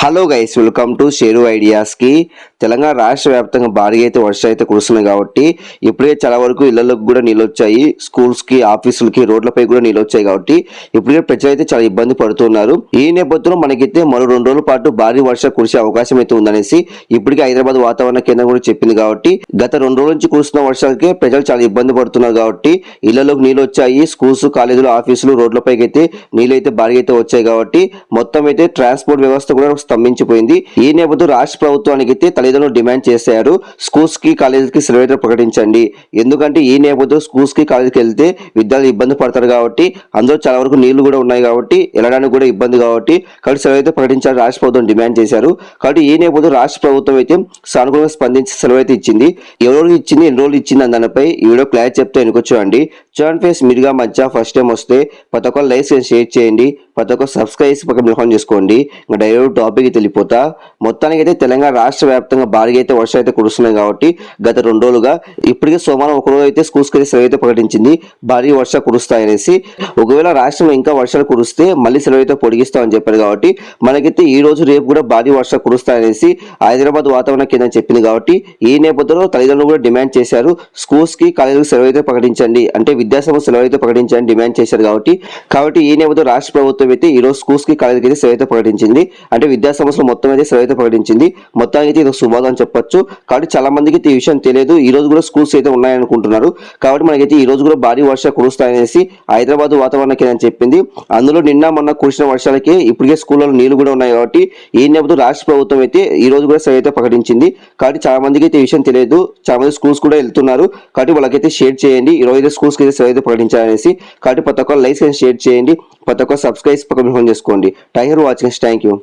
Hello guys, welcome to షేరు ఐడియాస్కి. తెలంగాణ రాష్ట్ర వ్యాప్తంగా భారీగా అయితే వర్షాలు అయితే కురుస్తున్నాయి కాబట్టి ఇప్పుడే చాలా వరకు ఇళ్లలోకి కూడా నీళ్ళు వచ్చాయి. స్కూల్స్కి, ఆఫీసులకి, రోడ్లపై కూడా నీళ్ళు వచ్చాయి కాబట్టి ఇప్పుడే ప్రజలు అయితే చాలా ఇబ్బంది పడుతున్నారు. ఈ నేపథ్యంలో మనకైతే మరో 2 రోజుల పాటు భారీ వర్షాలు కురిసే అవకాశం అయితే ఉందనేసి ఇప్పటికే హైదరాబాద్ వాతావరణ కేంద్రం కూడా చెప్పింది కాబట్టి గత 2 రోజుల నుంచి కురుస్తున్న వర్షాలకే ప్రజలు చాలా ఇబ్బంది పడుతున్నారు కాబట్టి ఇళ్లలోకి నీళ్ళు వచ్చాయి. స్కూల్స్, కాలేజీలు, ఆఫీసులు, రోడ్లపైకి అయితే నీళ్ళు అయితే భారీగా అయితే వచ్చాయి కాబట్టి మొత్తం అయితే ట్రాన్స్పోర్ట్ వ్యవస్థ కూడా స్తంభించిపోయింది. ఈ నేపథ్యంలో రాష్ట్ర ప్రభుత్వానికి అయితే తల్లిదండ్రులు డిమాండ్ చేశారు, స్కూల్స్ కి, కాలేజీకి సెలవు అయితే ప్రకటించండి. ఎందుకంటే ఈ నేపథ్యంలో స్కూల్స్ కి, కాలేజీకి వెళ్తే విద్యార్థులు ఇబ్బంది పడతారు కాబట్టి అందులో చాలా వరకు నీళ్లు కూడా ఉన్నాయి కాబట్టి వెళ్ళడానికి కూడా ఇబ్బంది కాబట్టి సెలవు అయితే ప్రకటించాలని రాష్ట్ర ప్రభుత్వం డిమాండ్ చేశారు. కాబట్టి ఈ నేపథ్యంలో రాష్ట్ర ప్రభుత్వం అయితే సానుకూలంగా స్పందించి సెలవు అయితే ఇచ్చింది. ఎవరికి ఇచ్చింది, ఎన్ని రోజులు ఇచ్చింది అని దానిపై ఈ వీడియో క్లారిటీ చెప్తే ఎన్నుకొచ్చాండి. చూడండి ఫ్రెండ్స్, మీరుగా మధ్య ఫస్ట్ టైం వస్తే ప్రతి ఒక్కరు లైక్ షేర్ చేయండి, ప్రతి ఒక్కరు సబ్స్క్రైబ్ చేసి పక్కన బిల్ చేసుకోండి. ఇంకా డైరెక్ట్ టాపిక్ తెలిపోతా. మొత్తానికి అయితే తెలంగాణ రాష్ట్ర వ్యాప్తంగా భారీగా అయితే వర్షాలు అయితే కురుస్తున్నాయి కాబట్టి గత 2 రోజులుగా ఇప్పటికే సోమవారం ఒక రోజు అయితే స్కూల్స్కి అయితే సెలవు అయితే ప్రకటించింది, భారీ వర్షాలు కురుస్తాయనేసి. ఒకవేళ రాష్ట్రంలో ఇంకా వర్షాలు కురిస్తే మళ్ళీ సెలవు అయితే పొడిగిస్తామని చెప్పారు కాబట్టి మనకైతే ఈ రోజు రేపు కూడా భారీ వర్షాలు కురుస్తాయనేసి హైదరాబాద్ వాతావరణ కేంద్రం చెప్పింది కాబట్టి ఈ నేపథ్యంలో తల్లిదండ్రులు కూడా డిమాండ్ చేశారు, స్కూల్స్ కి, కాలేజీకి సెలవు అయితే ప్రకటించండి, అంటే విద్యాసంస్థ సెలవు అయితే ప్రకటించండి డిమాండ్ చేశారు కాబట్టి ఈ నేపథ్యంలో రాష్ట్ర ప్రభుత్వం అయితే ఈ రోజు స్కూల్స్ కి, కాలేజీకి అయితే సెలవు అయితే ప్రకటించింది, అంటే విద్యాసంస్థలు మొత్తం అయితే సెలవు అయితే ప్రకటించింది. మొత్తానికి అయితే ఇది శుభోదం చెప్పొచ్చు. కాబట్టి చాలా మందికి ఈ విషయం తెలియదు, ఈ రోజు కూడా స్కూల్స్ అయితే ఉన్నాయనుకుంటున్నారు. కాబట్టి మనకైతే ఈ రోజు కూడా భారీ వర్షాలు కురుస్తాయనేసి హైదరాబాద్ వాతావరణ కేంద్రం చెప్పింది. అందులో నిన్న మొన్న కురిసిన వర్షాలకి ఇప్పటికే స్కూల్లో నీళ్లు కూడా ఉన్నాయి కాబట్టి ఈ నేపథ్యంలో రాష్ట్ర ప్రభుత్వం అయితే ఈ రోజు కూడా సెలవు అయితే ప్రకటించింది. కాబట్టి చాలా మందికి అయితే ఈ విషయం తెలియదు, చాలా మంది స్కూల్స్ కూడా వెళ్తున్నారు. కాబట్టి వాళ్ళకైతే షేర్ చేయండి, ఈ రోజు స్కూల్స్కి అయితే సెలవు అయితే ప్రకటించాలనేసి. కాబట్టి ప్రతి ఒక్కరు లైక్ షేర్ చేయండి, ప్రతి ఒక్కరు సబ్స్క్రైబ్ పక్కన చేసుకోండి. Thank you for watching. Thank you.